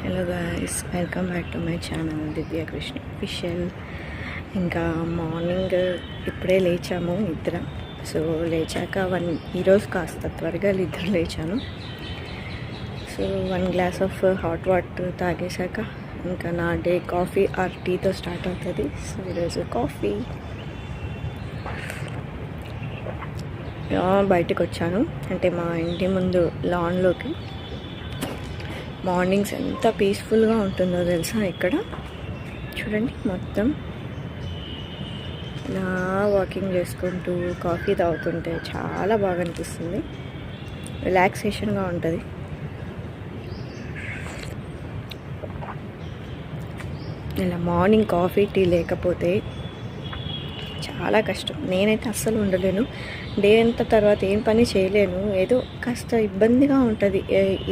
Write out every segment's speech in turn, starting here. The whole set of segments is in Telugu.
Hello guys, welcome back to my channel Divya Krishna official. ఇంకా మార్నింగ్ ఇప్పుడే లేచాము నిద్ర. సో లేచాక ఈరోజు కాస్త త్వరగా నిద్ర లేచాను. So 1 glass of hot water తాగేశాక ఇంకా నా డే కాఫీ ఆర్ టీతో స్టార్ట్ అవుతుంది. సో ఈరోజు కాఫీ. బయటకు వచ్చాను, అంటే మా ఇంటి ముందు లాన్లోకి. మార్నింగ్స్ ఎంత పీస్ఫుల్గా ఉంటుందో తెలుసా ఇక్కడ. చూడండి, మొత్తం ఇలా వాకింగ్ చేసుకుంటూ కాఫీ తాగుతుంటే చాలా బాగా అనిపిస్తుంది, రిలాక్సేషన్గా ఉంటుంది. ఇలా మార్నింగ్ కాఫీ టీ లేకపోతే చాలా కష్టం. నేనైతే అస్సలు ఉండలేను. డే అంతా తర్వాత ఏం పని చేయలేను, ఏదో కాస్త ఇబ్బందిగా ఉంటుంది.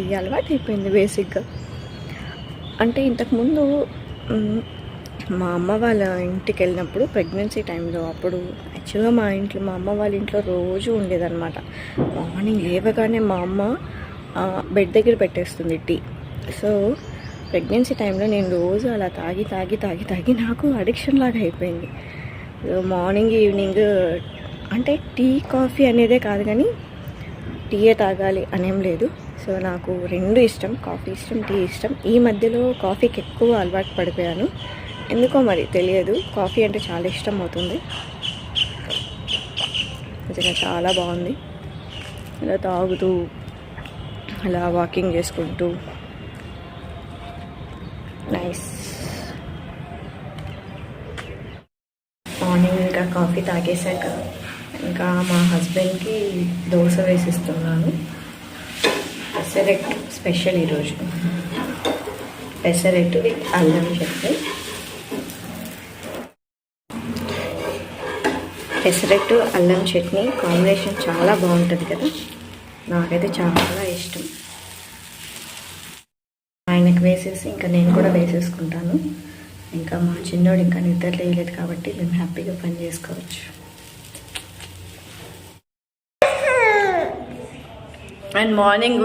ఇది అలవాటు అయిపోయింది బేసిక్గా. అంటే ఇంతకుముందు మా అమ్మ వాళ్ళ ఇంటికి వెళ్ళినప్పుడు ప్రెగ్నెన్సీ టైంలో, అప్పుడు యాక్చువల్గా మా అమ్మ వాళ్ళ ఇంట్లో రోజు ఉండేదన్నమాట. మార్నింగ్ లేవగానే మా అమ్మ బెడ్ దగ్గర పెట్టేస్తుంది టీ. సో ప్రెగ్నెన్సీ టైంలో నేను రోజు అలా తాగి తాగి తాగి తాగి నాకు అడిక్షన్ లాగా అయిపోయింది. మార్నింగ్ ఈవినింగ్ అంటే టీ కాఫీ అనేదే కాదు, కానీ టీయే తాగాలి అనేం లేదు. సో నాకు రెండు ఇష్టం, కాఫీ ఇష్టం, టీ ఇష్టం. ఈ మధ్యలో కాఫీకి ఎక్కువ అలవాటు పడిపోయాను, ఎందుకో మరి తెలియదు. కాఫీ అంటే చాలా ఇష్టం అవుతుంది. నిజంగా చాలా బాగుంది. ఇలా తాగుతూ అలా వాకింగ్ చేసుకుంటూ నైస్. మార్నింగ్ ఇంకా కాఫీ తాగేశాక ఇంకా మా హస్బెండ్కి దోశ వేసిస్తున్నాను. పెసరెట్టు స్పెషల్ ఈరోజు, పెసరెట్టు విత్ అల్లం చట్నీ. పెసరెట్టు అల్లం చట్నీ కాంబినేషన్ చాలా బాగుంటుంది కదా, నాకైతే చాలా ఇష్టం. ఆయనకు వేసేసి ఇంకా నేను కూడా వేసేసుకుంటాను. ఇంకా మా చిన్నోడు ఇంకా నిద్ర లేయలేదు కాబట్టి మేము హ్యాపీగా పని చేసుకోవచ్చు. అండ్ మార్నింగ్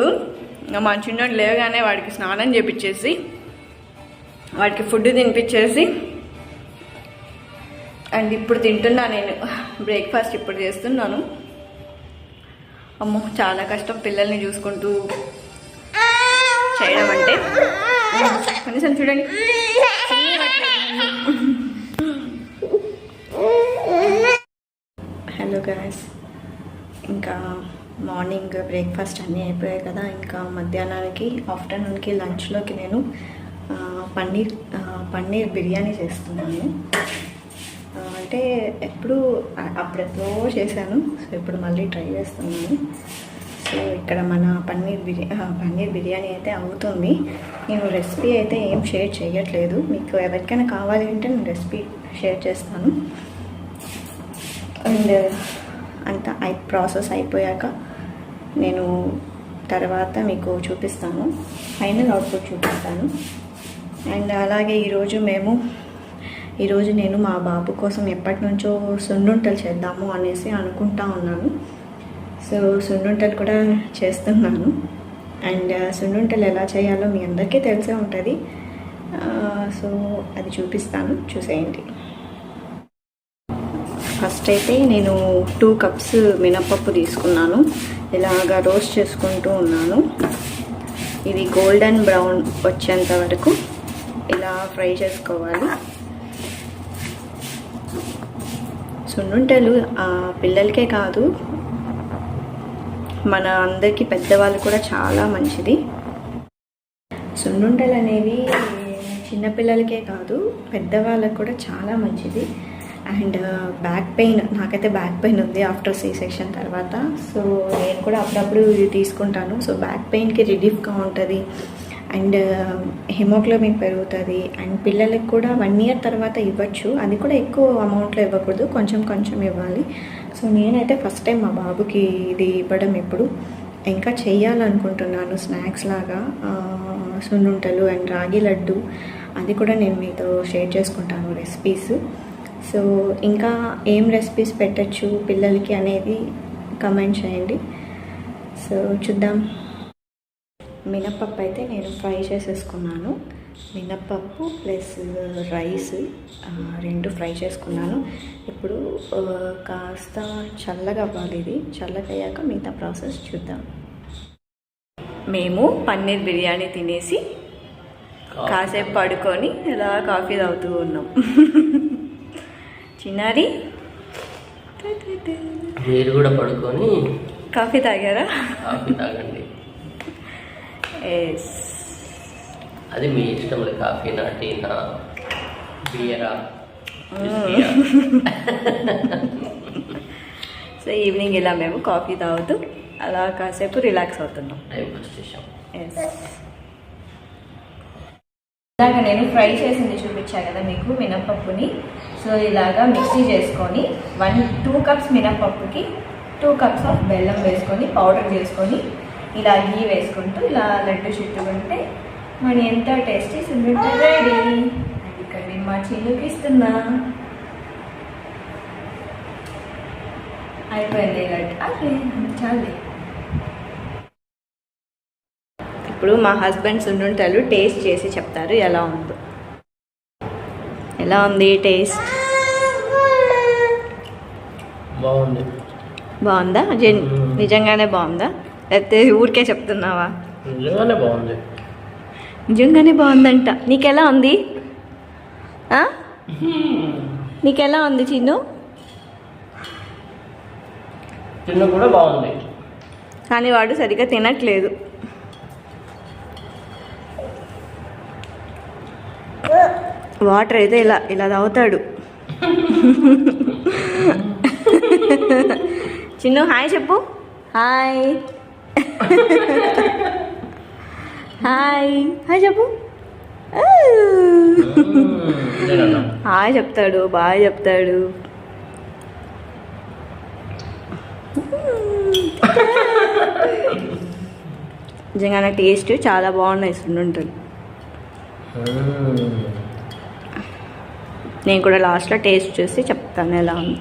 ఇంకా మా చిన్నోడు లేవగానే వాడికి స్నానం చేపించేసి వాడికి ఫుడ్ తినిపించేసి, అండ్ ఇప్పుడు తింటున్నా నేను బ్రేక్ఫాస్ట్ ఇప్పుడు చేస్తున్నాను. అమ్మో చాలా కష్టం పిల్లల్ని చూసుకుంటూ చేయడం అంటే. కనీసం చూడండి, హలో గాయ్స్, ఇంకా మార్నింగ్ బ్రేక్ఫాస్ట్ అన్నీ అయిపోయాయి కదా. ఇంకా మధ్యాహ్నానికి ఆఫ్టర్నూన్కి లంచ్లోకి నేను పన్నీర్ బిర్యానీ చేస్తున్నాను. అంటే అప్పుడెప్పుడో చేశాను, సో ఇప్పుడు మళ్ళీ ట్రై చేస్తున్నాను. సో ఇక్కడ మన పన్నీర్ బిర్యానీ అయితే అవుతుంది. నేను రెసిపీ అయితే ఏం షేర్ చేయట్లేదు, మీకు ఎవరికైనా కావాలి అంటే నేను రెసిపీ షేర్ చేస్తాను. అండ్ అంతా ప్రాసెస్ అయిపోయాక నేను తర్వాత మీకు చూపిస్తాను, ఫైనల్ అవుట్పుట్ చూపిస్తాను. అండ్ అలాగే ఈరోజు నేను మా బాబు కోసం ఎప్పటి నుంచో సున్నుంటలు చేద్దాము అనేసి అనుకుంటా ఉన్నాను. సో సున్నుంటలు కూడా చేస్తున్నాను. అండ్ సున్నుంటలు ఎలా చేయాలో మీ అందరికీ తెలిసే ఉంటుంది. సో అది చూపిస్తాను, చూసేయండి. ఫస్ట్ అయితే నేను 2 కప్స్ మినపప్పు తీసుకున్నాను. ఇలాగా రోస్ట్ చేసుకుంటూ ఉన్నాను. ఇది గోల్డెన్ బ్రౌన్ వచ్చేంత వరకు ఇలా ఫ్రై చేసుకోవాలి. సున్నుంటలు పిల్లలకే కాదు, మన అందరికీ పెద్దవాళ్ళు కూడా చాలా మంచిది. సున్నుండలు అనేవి చిన్నపిల్లలకే కాదు పెద్దవాళ్ళకి కూడా చాలా మంచిది. అండ్ నాకైతే బ్యాక్ పెయిన్ ఉంది ఆఫ్టర్ C సెక్షన్ తర్వాత. సో నేను కూడా అప్పుడప్పుడు ఇది తీసుకుంటాను. సో బ్యాక్ పెయిన్కి రిలీఫ్గా ఉంటుంది, అండ్ హిమోగ్లోబిన్ పెరుగుతుంది. అండ్ పిల్లలకి కూడా 1 ఇయర్ తర్వాత ఇవ్వచ్చు, అది కూడా ఎక్కువ అమౌంట్లో ఇవ్వకూడదు, కొంచెం కొంచెం ఇవ్వాలి. సో నేనైతే ఫస్ట్ టైం మా బాబుకి ఇది ఇవ్వడం ఇప్పుడు. ఇంకా చెయ్యాలనుకుంటున్నాను స్నాక్స్ లాగా సున్నుంటలు అండ్ రాగి లడ్డు, అది కూడా నేను మీతో షేర్ చేసుకుంటాను రెసిపీస్. సో ఇంకా ఏం రెసిపీస్ పెట్టచ్చు పిల్లలకి అనేది కమెంట్ చేయండి. సో చూద్దాం. మినప్పప్పు అయితే నేను ఫ్రై చేసేసుకున్నాను. మినప్పప్పు ప్లస్ రైస్ రెండు ఫ్రై చేసుకున్నాను. ఇప్పుడు కాస్త చల్లగా అవ్వాలి. ఇది చల్లగా అయ్యాక మిగతా ప్రాసెస్ చూద్దాం. మేము పన్నీర్ బిర్యానీ తినేసి కాసేపు పడుకొని ఇలా కాఫీ తాగుతూ ఉన్నాం. చిన్నారి మీరు కూడా పడుకొని కాఫీ తాగారా? కాఫీ తాగండి. ఎస్, అది మీ ఇష్టం. కాఫీ నా టీనా బియరా. సో ఈవినింగ్ ఇలా మేము కాఫీ తాగుతూ అలా కాసేపు రిలాక్స్ అవుతున్నాం. టైం పాస్ చేసాం. ఎస్, ఇలాగ నేను ఫ్రై చేసింది చూపించా కదా మీకు మినప్పప్పుని. సో ఇలాగా మిక్సీ చేసుకొని 2 కప్స్ మినప్పప్పుకి 2 కప్స్ ఆఫ్ బెల్లం వేసుకొని పౌడర్ చేసుకొని ఇలా ఘీ వేసుకుంటూ ఇలా లడ్డు చుట్టుకుంటే మరి ఎంత టేస్టీ సున్నుండ రెడీ. ఇక్కడ నేను మా చిన్నుకి ఇస్తున్నా. అయిపోయింది లడ్డు. అదే చాలే. ఇప్పుడు మా హస్బెండ్ సున్నుంటలు టేస్ట్ చేసి చెప్తారు ఎలా ఉందో. ఎలా ఉంది టేస్ట్? బాగుంది. బాగుందా? నిజంగానే బాగుందా లేకపోతే ఊరికే చెప్తున్నావా? నిజంగానే బాగుంది. నిజంగానే బాగుందంట. నీకెలా ఉంది? నీకెలా ఉంది చిన్ను? చిన్న కూడా బాగుంది కానీ వాడు సరిగ్గా తినట్లేదు. వాటర్ అయితే ఇలా ఇలా తాగుతాడు. చిన్ను హాయ్ చెప్పు. హాయ్ హాయ్ హాయ్ చెప్పు. హాయ్ చెప్తాడు, బాగా చెప్తాడు. నిజంగానే టేస్ట్ చాలా బాగున్నాయి సున్నుంటలు. నేను కూడా లాస్ట్లో టేస్ట్ చూసి చెప్తాను ఎలా ఉంది.